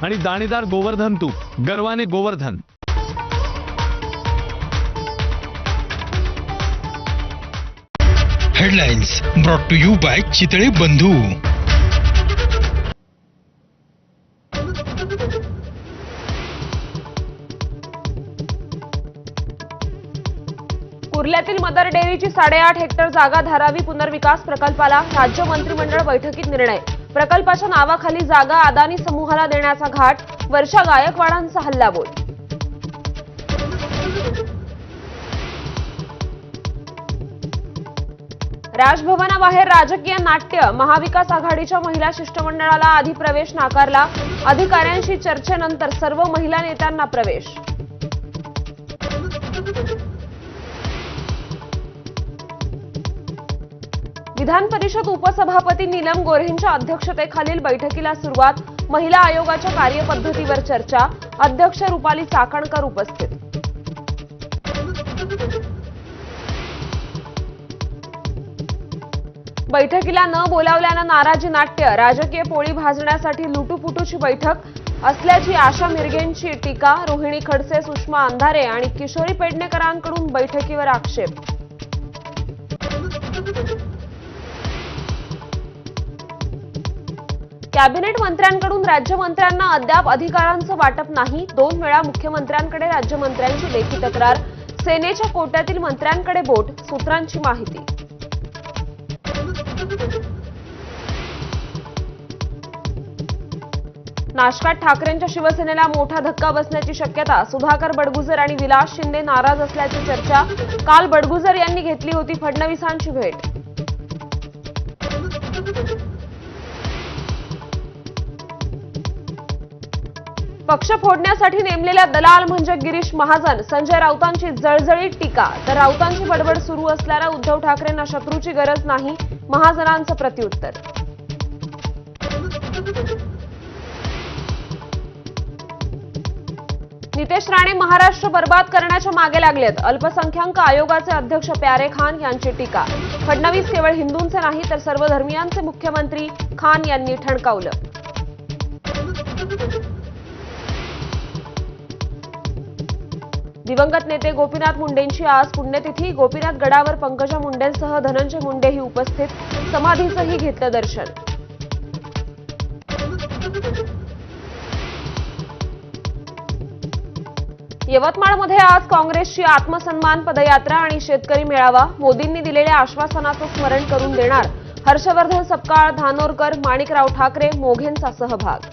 आणि दाणेदार गोवर्धन तूप गर्वाने Govardhan. Headlines brought to you by Chitale Bandhu. कुर्ल्यातील मदर डेअरीची 8.5 हेक्टर जागा धारावी पुनर्विकास प्रकल्पाला राज्य मंत्रिमंडळ बैठकीत निर्णय। प्रकल्पाच्या नावाखाली जागा अदानी समूहाला देण्याचा घाट, वर्षा गायकवाडांचा हल्लाबोल। राजभवनाबाहेर राजकीय नाट्य, महाविकास आघाडीच्या महिला शिष्टमंडळाला आधी प्रवेश नाकारला। अधिकाऱ्यांशी चर्चेनंतर सर्व महिला नेत्यांना प्रवेश। विधान परिषद उपसभापती नीलम गोऱ्हेंच्या अध्यक्षतेखालील बैठकीला सुरुवात। महिला आयोगाच्या कार्यपद्धतीवर चर्चा, अध्यक्ष रुपाली चाकणकर उपस्थित। बैठकीला न बोलावल्यानं नाराजी नाट्य, राजकीय पोळी भाजण्यासाठी लुटूपुटूची बैठक असल्याची आशा मिरगेंची टीका। रोहिणी खडसे, सुषमा अंधारे आणि किशोरी पेडणेकरांकडून बैठकीवर आक्षेप। कॅबिनेट मंत्र्यांकडून राज्यमंत्र्यांना अद्याप अधिकारांचं वाटप नाही। 2 वेळा मुख्यमंत्र्यांकडे राज्यमंत्र्यांची लेखी तक्रार। सेनेच्या कोट्यातील मंत्र्यांकडे बोट, सूत्रांची माहिती। नाशकात ठाकरेंच्या शिवसेनेला मोठा धक्का बसण्याची शक्यता। सुधाकर बडगुजर आणि विलास शिंदे नाराज असल्याची चर्चा। काल बडगुजर यांनी घेतली होती फडणवीसांची भेट। पक्ष फोडण्यासाठी नेमलेल्या दलाल म्हणजे गिरीश महाजन। संजय राऊतांची जळजळीत टीका। तर राऊतांची बडबड सुरू असल्याने उद्धव ठाकरेंना शत्रूची गरज नाही, महाजनांचं प्रत्युत्तर। नितेश राणे महाराष्ट्र बर्बाद करण्याच्या मागे लागलेत। अल्पसंख्याक आयोगाचे अध्यक्ष प्यारे खान यांची टीका। फडणवीस केवळ हिंदूंचे नाही तर सर्व धर्मियांचे मुख्यमंत्री, खान यांनी ठणकावलं। दिवंगत नेते गोपीनाथ मुंडेंची आज पुण्यतिथी। गोपीनाथ गडावर पंकजा मुंडेंसह धनंजय मुंडेही उपस्थित। समाधीचंही घेतलं दर्शन। यवतमाळमध्ये आज काँग्रेसची आत्मसन्मान पदयात्रा आणि शेतकरी मेळावा। मोदींनी दिलेल्या आश्वासनाचं स्मरण करून देणार। हर्षवर्धन सपकाळ, धानोरकर, माणिकराव ठाकरे, मोघेंचा सहभाग।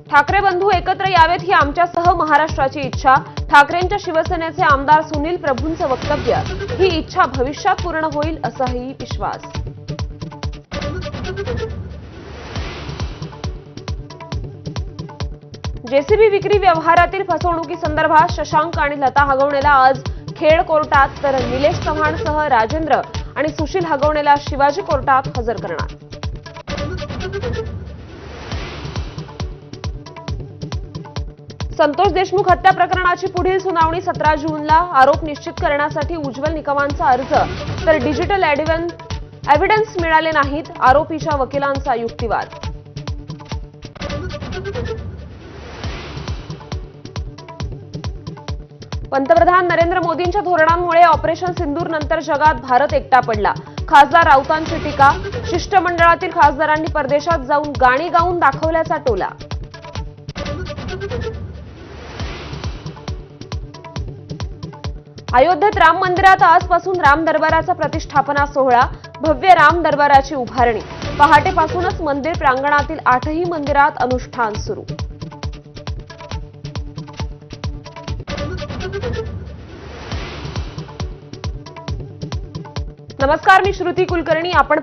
ठाकरे बंधू एकत्र यावेत ही आमच्यासह महाराष्ट्राची इच्छा। ठाकरेंच्या शिवसेनेचे आमदार सुनील प्रभूंचं वक्तव्य। ही इच्छा भविष्यात पूर्ण होईल असाही विश्वास। जेसीबी विक्री व्यवहारातील फसवणुकीसंदर्भात शशांक आणि लता हगवणेला आज खेड कोर्टात, तर निलेश चव्हाणसह राजेंद्र आणि सुशील हगवणेला शिवाजी कोर्टात हजर करणार। संतोष देशमुख हत्या प्रकरणाची पुढील सुनावणी 17 जूनला। आरोप निश्चित करण्यासाठी उज्ज्वल निकमांचा अर्ज, तर डिजिटल एव्हिडन्स मिळाले नाहीत, आरोपीच्या वकिलांचा युक्तिवाद। पंतप्रधान नरेंद्र मोदींच्या धोरणांमुळे ऑपरेशन सिंदूर नंतर जगात भारत एकटा पडला। खासदार राऊतांची टीका। शिष्टमंडळातील खासदारांनी परदेशात जाऊन गाणी गाऊन दाखवल्याचा टोला। अयोध्येत राम मंदिरात आजपासून राम दरबाराचा प्रतिष्ठापना सोहळा। भव्य राम दरबाराची उभारणी। पहाटेपासूनच मंदिर प्रांगणातील 8ही मंदिरात अनुष्ठान सुरू। नमस्कार, मी श्रुती कुलकर्णी। आपण